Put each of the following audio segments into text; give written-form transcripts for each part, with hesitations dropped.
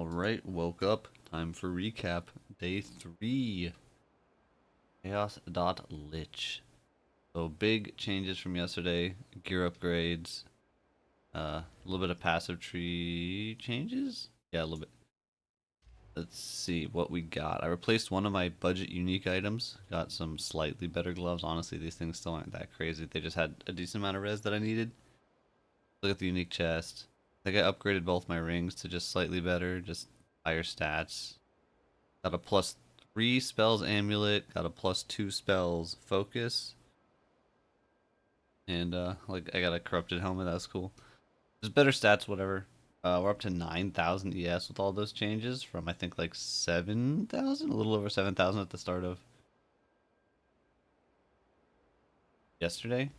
Alright, woke up. Time for recap. Day 3. Chaos.Lich. So big changes from yesterday. Gear upgrades. A little bit of passive tree changes? Yeah, a little bit. Let's see what we got. I replaced one of my budget unique items. Got some slightly better gloves. Honestly, these things still aren't that crazy. They just had a decent amount of res that I needed. Look at the unique chest. I think I upgraded both my rings to just slightly better, just higher stats. Got a +3 spells amulet, got a +2 spells focus, and like I got a corrupted helmet. That's cool. Just better stats, whatever. We're up to 9,000 ES with all those changes from I think like 7,000, a little over 7,000 at the start of yesterday.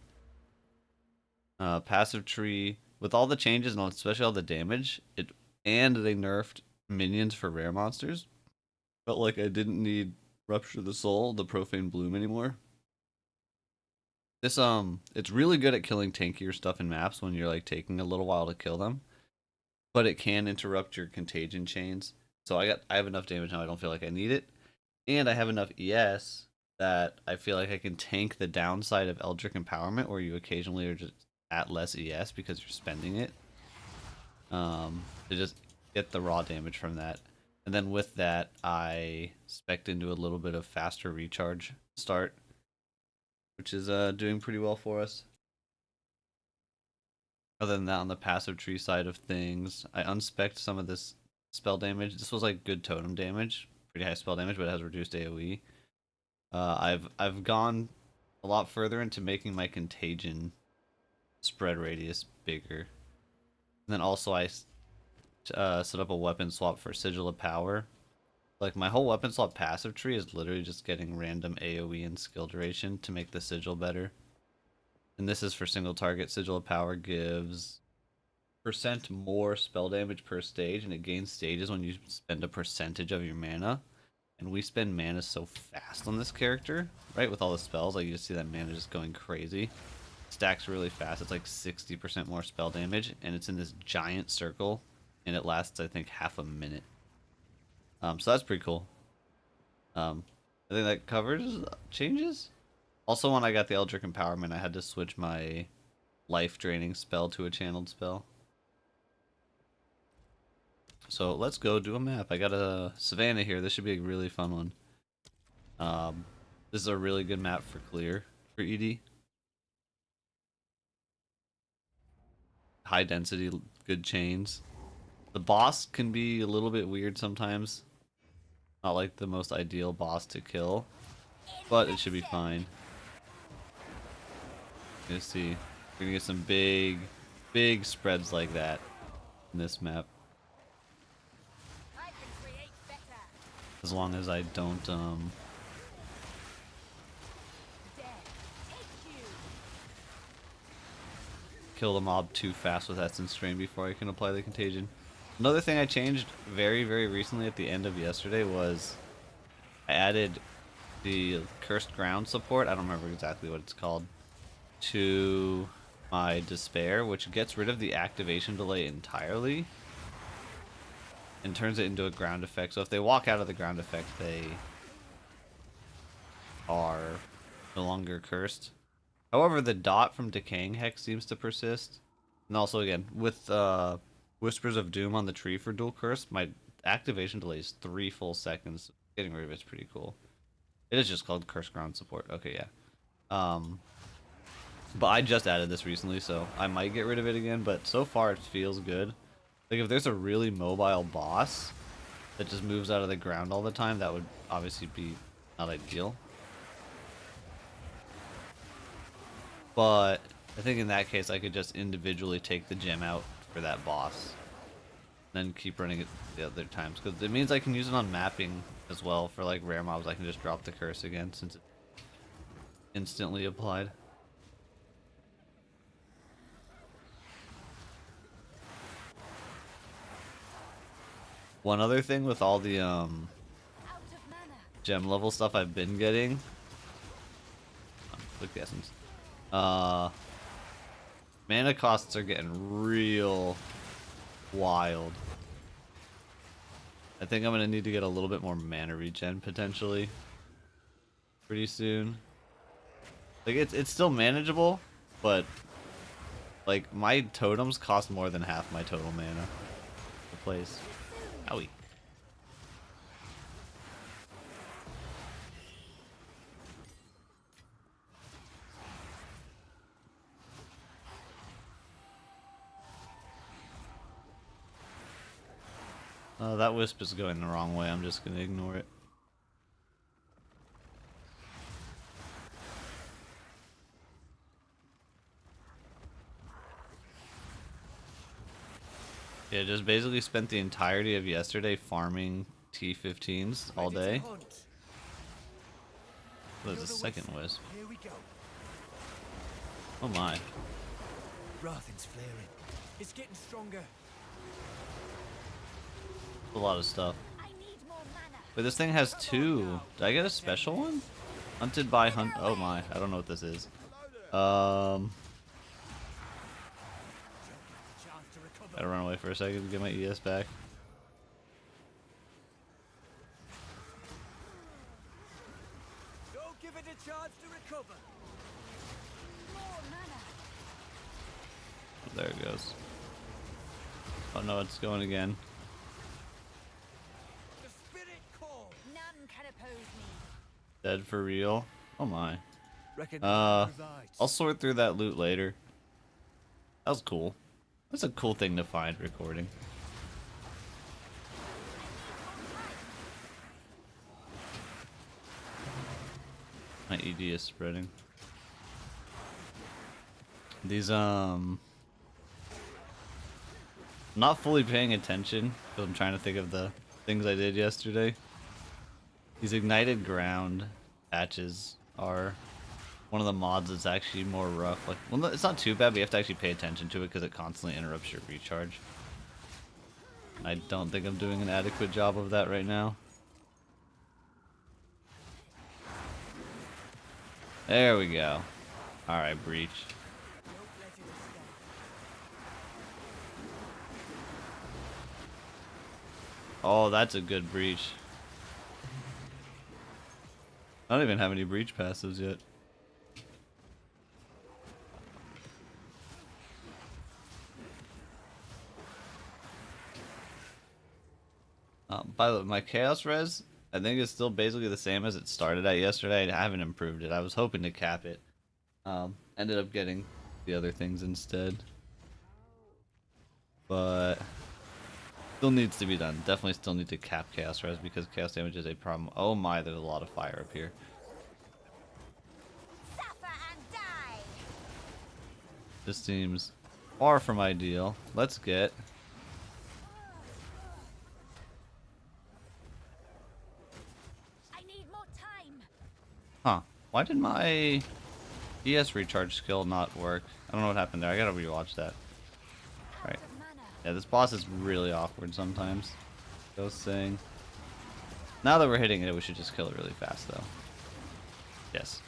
Passive tree with all the changes and especially all the damage. And they nerfed minions for rare monsters. Felt like I didn't need Rupture the Soul, the Profane Bloom anymore. This it's really good at killing tankier stuff in maps when you're like taking a little while to kill them, but it can interrupt your contagion chains. So I have enough damage now. I don't feel like I need it, and I have enough ES that I feel like I can tank the downside of Eldritch Empowerment, where you occasionally are just at less ES because you're spending it. To just get the raw damage from that, and then with that I spec'd into a little bit of faster recharge start, which is doing pretty well for us. Other than that, on the passive tree side of things, I unspec'd some of this spell damage. This was like good totem damage, pretty high spell damage, but it has reduced AoE. I've gone a lot further into making my contagion spread radius bigger. And then also I set up a weapon swap for Sigil of Power. Like my whole weapon swap passive tree is literally just getting random AoE and skill duration to make the sigil better. And this is for single target. Sigil of Power gives % more spell damage per stage, and it gains stages when you spend a percentage of your mana. And we spend mana so fast on this character, right? With all the spells, like you just see that mana just going crazy. Stacks really fast. It's like 60% more spell damage, and it's in this giant circle, and it lasts I think half a minute. So that's pretty cool. I think that covers changes. Also, when I got the Eldritch Empowerment, I had to switch my life draining spell to a channeled spell. So let's go do a map. I got a Savannah here. This should be a really fun one. This is a really good map for clear for ED. High density, good chains. The boss can be a little bit weird sometimes. Not like the most ideal boss to kill, but it should be fine. Let's see. We're gonna get some big spreads like that in this map. As long as I don't kill the mob too fast with Essence Strain before I can apply the contagion. Another thing I changed very recently at the end of yesterday was I added the Cursed Ground support, I don't remember exactly what it's called, to my Despair, which gets rid of the activation delay entirely and turns it into a ground effect. So if they walk out of the ground effect, they are no longer cursed. However, the dot from Decaying Hex seems to persist. And also, again, with Whispers of Doom on the tree for dual curse, my activation delay is 3 full seconds. Getting rid of it's pretty cool. It is just called Curse Ground Support. Okay, yeah. But I just added this recently, so I might get rid of it again, but so far it feels good. Like, if there's a really mobile boss that just moves out of the ground all the time, that would obviously be not ideal. But I think in that case, I could just individually take the gem out for that boss. Then keep running it the other times. Because it means I can use it on mapping as well. For like rare mobs, I can just drop the curse again since it's instantly applied. One other thing with all the gem level stuff I've been getting. Click the essence. Mana costs are getting real wild. I think I'm gonna need to get a little bit more mana regen potentially pretty soon. Like it's still manageable, but like my totems cost more than half my total mana to place. Owie. That wisp is going the wrong way. I'm just gonna ignore it. Yeah, just basically spent the entirety of yesterday farming T15s all day. There's a second wisp. Oh my. Rathen's flaring. It's getting stronger. A lot of stuff. Wait, this thing has two. Did I get a special one? Hunted by hunt. Oh my, I don't know what this is. Gotta run away for a second to get my ES back. Don't give it a chance to recover. Oh, there it goes. Oh no, it's going again. The spirit call. None can oppose me. Dead for real. Oh my. Reckon I'll sort through that loot later. That was cool. That's a cool thing to find recording. My ED is spreading. These I'm not fully paying attention because I'm trying to think of the things I did yesterday. These ignited ground patches are one of the mods that's actually more rough. Like, well, it's not too bad, but you have to actually pay attention to it because it constantly interrupts your recharge. I don't think I'm doing an adequate job of that right now. There we go. Alright, breach. Oh, that's a good breach. I don't even have any breach passives yet. By the way, my chaos res, I think it's still basically the same as it started at yesterday. I haven't improved it. I was hoping to cap it. Ended up getting the other things instead. But still needs to be done. Definitely still need to cap chaos res because chaos damage is a problem. Oh my, there's a lot of fire up here. Suffer and die. This seems far from ideal. Let's get... I need more time. Huh. Why did my ES recharge skill not work? I don't know what happened there. I gotta rewatch that. Right. Yeah, this boss is really awkward sometimes. I was saying. Now that we're hitting it, we should just kill it really fast, though. Yes.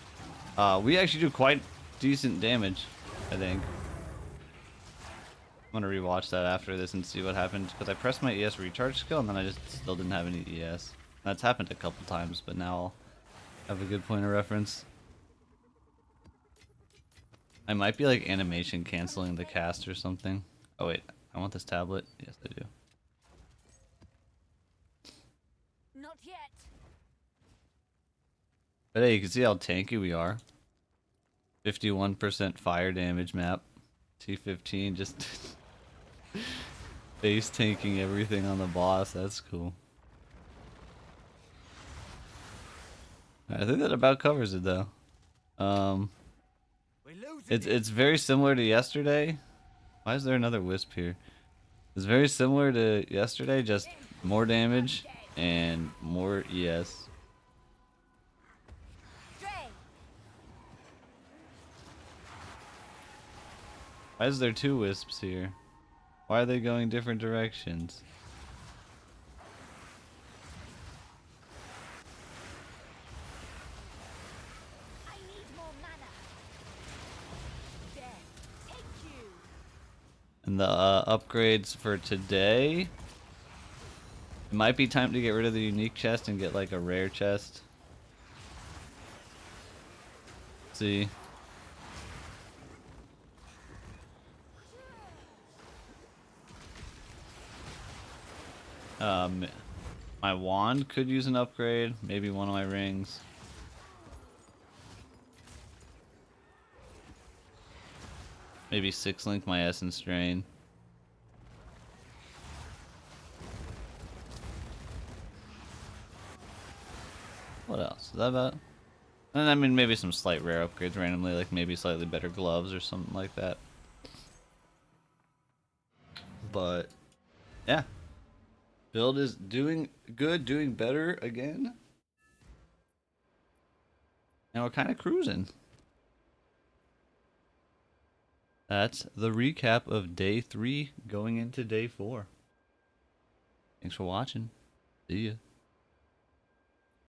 We actually do quite decent damage, I think. I'm gonna rewatch that after this and see what happened, because I pressed my ES recharge skill and then I just still didn't have any ES. That's happened a couple times, but now I'll have a good point of reference. I might be like animation canceling the cast or something. Oh wait, I want this tablet. Yes, I do. Not yet. But hey, you can see how tanky we are. 51% fire damage map. T15 just base tanking everything on the boss. That's cool. I think that about covers it though. It's very similar to yesterday. Why is there another wisp here? It's very similar to yesterday, just more damage and more ES. Why is there two wisps here? Why are they going different directions? I need more mana. Death, take you. And the upgrades for today. It might be time to get rid of the unique chest and get like a rare chest. See. My wand could use an upgrade. Maybe one of my rings. Maybe 6-link my essence drain. What else? Is that about? And I mean, maybe some slight rare upgrades randomly, like maybe slightly better gloves or something like that. But yeah, build is doing good, doing better again. And we're kind of cruising. That's the recap of day 3 going into day 4. Thanks for watching. See ya.